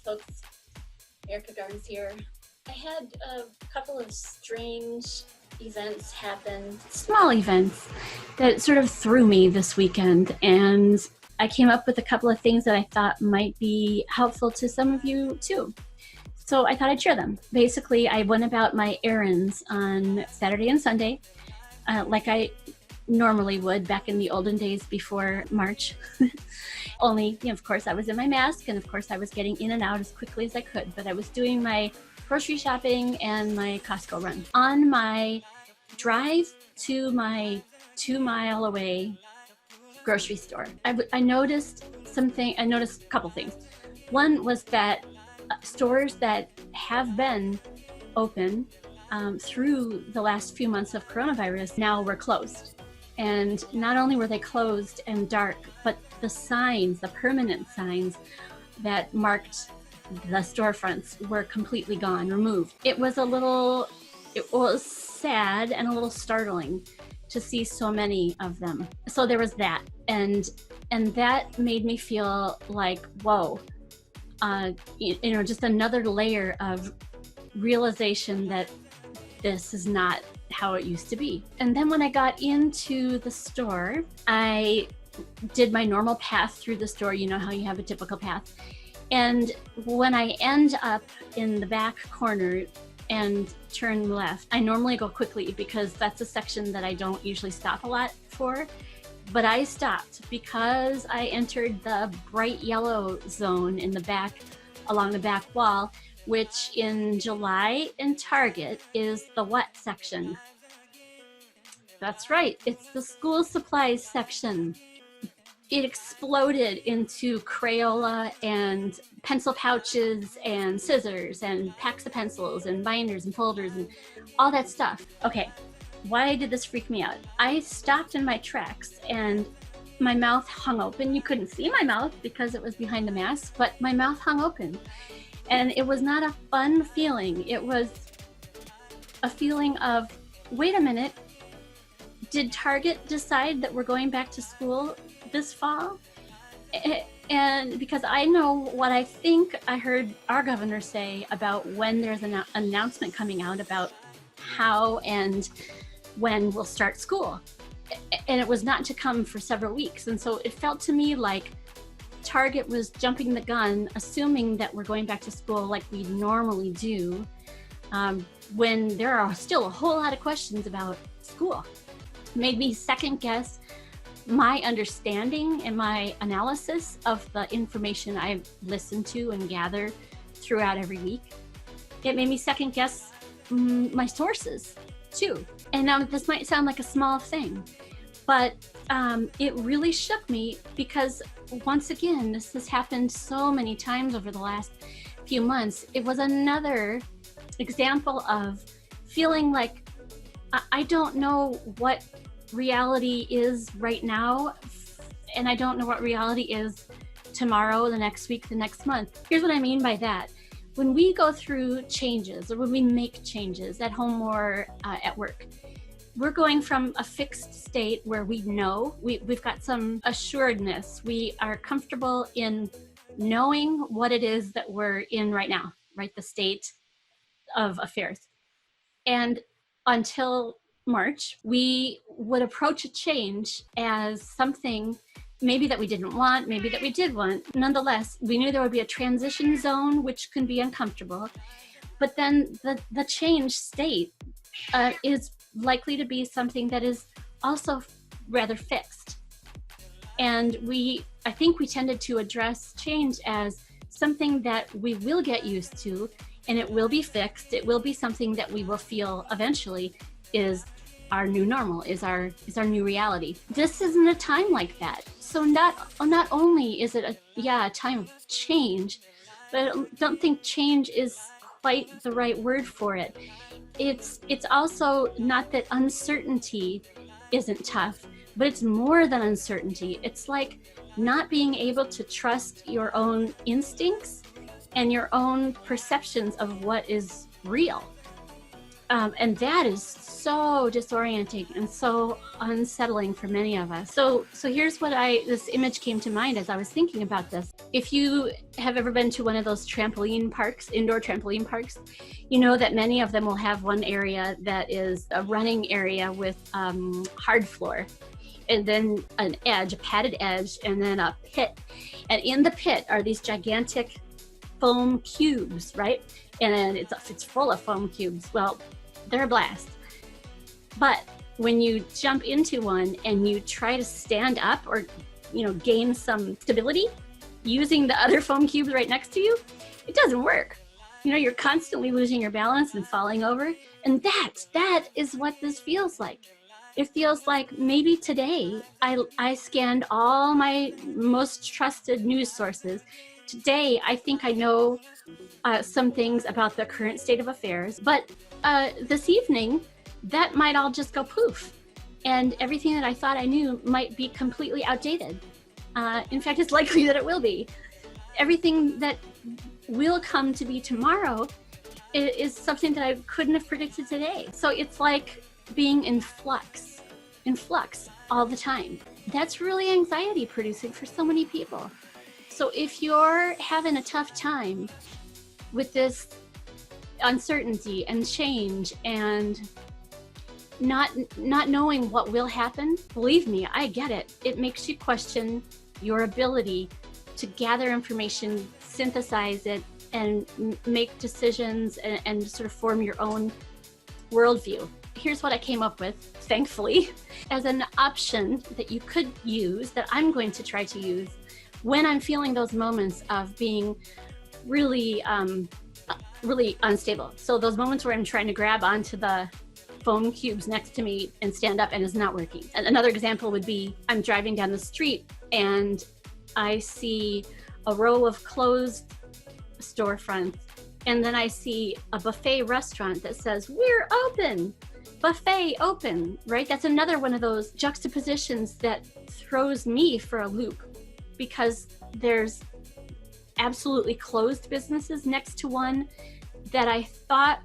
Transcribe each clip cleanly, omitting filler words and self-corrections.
folks. Erica Garnes here. I had a couple of strange events happen, small events, that sort of threw me this weekend. And I came up with a couple of things that I thought might be helpful to some of you too. So I thought I'd share them. Basically, I went about my errands on Saturday and Sunday, like I normally would back in the olden days before March. Only, of course, I was in my mask, and of course I was getting in and out as quickly as I could, but I was doing my grocery shopping and my Costco run. On my drive to my 2-mile away grocery store, I noticed a couple things. One was that stores that have been open through the last few months of coronavirus now were closed. And not only were they closed and dark, but the signs, the permanent signs that marked the storefronts were completely gone, removed. It was sad and a little startling to see so many of them. So there was that, and that made me feel like, whoa, just another layer of realization that this is not how it used to be. And then when I got into the store, I did my normal path through the store. You know how you have a typical path. And when I end up in the back corner and turn left, I normally go quickly because that's a section that I don't usually stop a lot for. But I stopped because I entered the bright yellow zone in the back, along the back wall, which in July in Target is the what section? That's right, it's the school supplies section. It exploded into Crayola and pencil pouches and scissors and packs of pencils and binders and folders and all that stuff. Okay, why did this freak me out? I stopped in my tracks and my mouth hung open. You couldn't see my mouth because it was behind the mask, but my mouth hung open. And it was not a fun feeling. It was a feeling of, wait a minute, did Target decide that we're going back to school this fall? And because I know what I think I heard our governor say about when there's an announcement coming out about how and when we'll start school. And it was not to come for several weeks. And so it felt to me like Target was jumping the gun, assuming that we're going back to school like we normally do, when there are still a whole lot of questions about school. Made me second guess my understanding and my analysis of the information I listen to and gather throughout every week. It made me second guess my sources too. And now this might sound like a small thing, but it really shook me because once again, this has happened so many times over the last few months. It was another example of feeling like I don't know what reality is right now, and I don't know what reality is tomorrow, the next week, the next month. Here's what I mean by that. When we go through changes, or when we make changes at home or at work, we're going from a fixed state where we know, we've got some assuredness. We are comfortable in knowing what it is that we're in right now, right? The state of affairs. And until March, we would approach a change as something maybe that we didn't want, maybe that we did want. Nonetheless, we knew there would be a transition zone, which can be uncomfortable. But then the change state is likely to be something that is also rather fixed. And I think we tended to address change as something that we will get used to, and it will be fixed. It will be something that we will feel eventually is our new normal, is our new reality. This isn't a time like that. So not only is it a time of change, but I don't think change is quite the right word for it. It's also not that uncertainty isn't tough, but it's more than uncertainty. It's like not being able to trust your own instincts and your own perceptions of what is real. And that is so disorienting and so unsettling for many of us. So here's what this image came to mind as I was thinking about this. If you have ever been to one of those trampoline parks, indoor trampoline parks, you know that many of them will have one area that is a running area with hard floor, and then an edge, a padded edge, and then a pit. And in the pit are these gigantic foam cubes, right? And it's full of foam cubes. Well, they're a blast. But when you jump into one and you try to stand up or, gain some stability using the other foam cubes right next to you, it doesn't work. You're constantly losing your balance and falling over. And that is what this feels like. It feels like maybe today I scanned all my most trusted news sources. Today, I think I know some things about the current state of affairs, but this evening, that might all just go poof. And everything that I thought I knew might be completely outdated. In fact, it's likely that it will be. Everything that will come to be tomorrow is something that I couldn't have predicted today. So it's like being in flux all the time. That's really anxiety producing for so many people. So if you're having a tough time with this uncertainty and change and not knowing what will happen, believe me, I get it. It makes you question your ability to gather information, synthesize it, and make decisions and sort of form your own worldview. Here's what I came up with, thankfully, as an option that you could use, that I'm going to try to use when I'm feeling those moments of being really unstable. So those moments where I'm trying to grab onto the foam cubes next to me and stand up and it's not working. Another example would be I'm driving down the street and I see a row of closed storefronts, and then I see a buffet restaurant that says, "We're open, buffet open," right? That's another one of those juxtapositions that throws me for a loop, because there's absolutely closed businesses next to one that I thought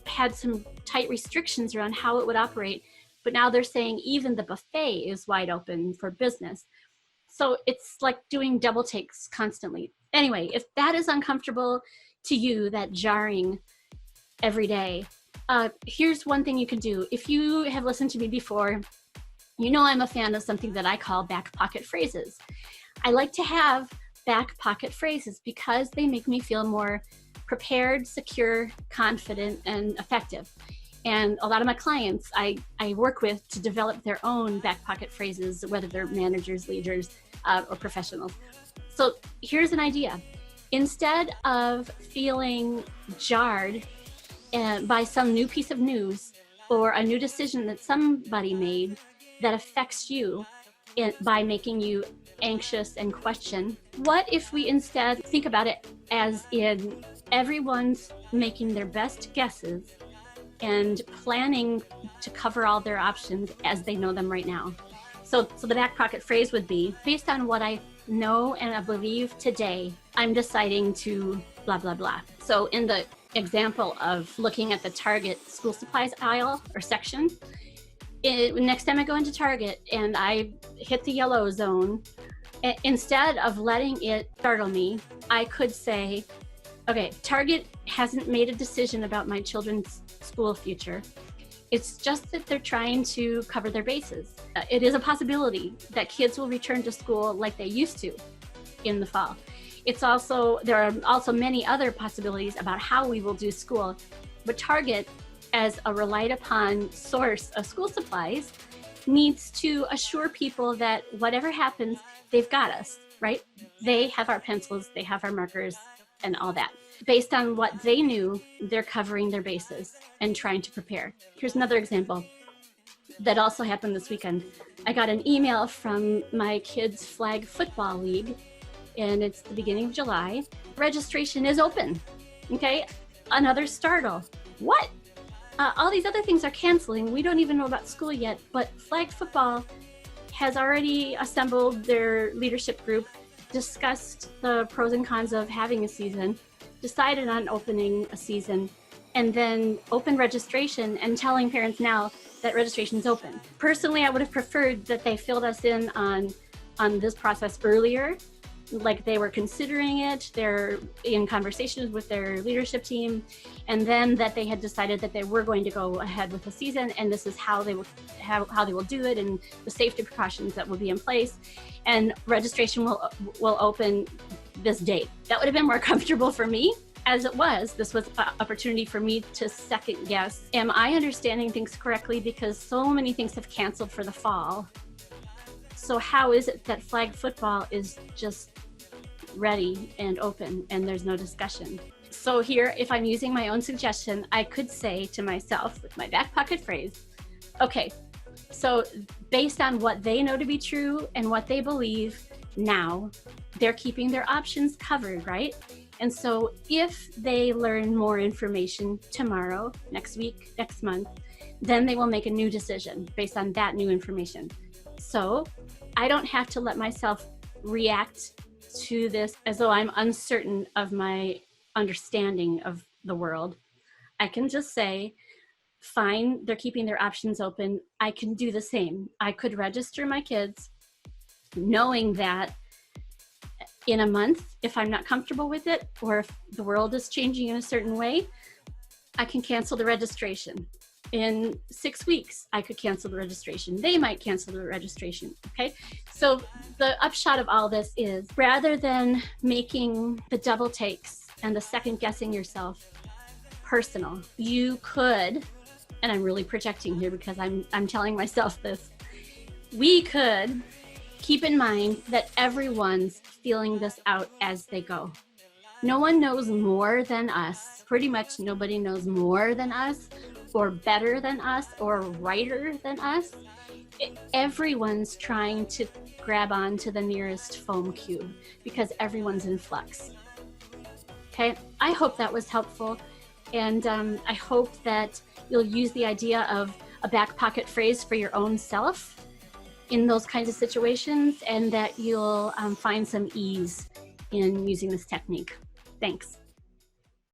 had some tight restrictions around how it would operate, but now they're saying even the buffet is wide open for business. So it's like doing double takes constantly. Anyway, if that is uncomfortable to you, that jarring every day, here's one thing you can do. If you have listened to me before, you know I'm a fan of something that I call back pocket phrases. I like to have back pocket phrases because they make me feel more prepared, secure, confident, and effective. And a lot of my clients I work with to develop their own back pocket phrases, whether they're managers, leaders, or professionals. So here's an idea. Instead of feeling jarred by some new piece of news or a new decision that somebody made that affects you by making you anxious and question, what if we instead think about it as in everyone's making their best guesses and planning to cover all their options as they know them right now. So the back pocket phrase would be, based on what I know and I believe today, I'm deciding to blah, blah, blah. So in the example of looking at the Target school supplies aisle or section, next time I go into Target and I hit the yellow zone, instead of letting it startle me, I could say, okay, Target hasn't made a decision about my children's school future. It's just that they're trying to cover their bases. It is a possibility that kids will return to school like they used to in the fall. There are also many other possibilities about how we will do school, but Target, as a relied upon source of school supplies, needs to assure people that whatever happens, they've got us, right? They have our pencils, they have our markers, and all that. Based on what they knew, they're covering their bases and trying to prepare. Here's another example that also happened this weekend. I got an email from my kids' flag football league, and it's the beginning of July. Registration is open, okay? Another startle. What? All these other things are canceling. We don't even know about school yet, but flag football has already assembled their leadership group, discussed the pros and cons of having a season, decided on opening a season, and then open registration and telling parents now that registration is open. Personally, I would have preferred that they filled us in on this process earlier, like they were considering it, they're in conversations with their leadership team, and then that they had decided that they were going to go ahead with the season, and this is how they will do it, and the safety precautions that will be in place, and registration will open this date. That would have been more comfortable for me. As it was, this was an opportunity for me to second guess, am I understanding things correctly, because so many things have canceled for the fall. So how is it that flag football is just ready and open and there's no discussion? So here, if I'm using my own suggestion, I could say to myself with my back pocket phrase, okay, so based on what they know to be true and what they believe now, they're keeping their options covered, right? And so if they learn more information tomorrow, next week, next month, then they will make a new decision based on that new information. So I don't have to let myself react to this as though I'm uncertain of my understanding of the world. I can just say, fine, they're keeping their options open. I can do the same. I could register my kids knowing that in a month, if I'm not comfortable with it, or if the world is changing in a certain way, I can cancel the registration. In 6 weeks, I could cancel the registration. They might cancel the registration, okay? So the upshot of all this is, rather than making the double takes and the second guessing yourself personal, you could, and I'm really projecting here because I'm telling myself this, we could keep in mind that everyone's feeling this out as they go. No one knows more than us. Pretty much nobody knows more than us, or better than us, or righter than us. Everyone's trying to grab on to the nearest foam cube because everyone's in flux. Okay, I hope that was helpful. And I hope that you'll use the idea of a back pocket phrase for your own self in those kinds of situations, and that you'll find some ease in using this technique. Thanks.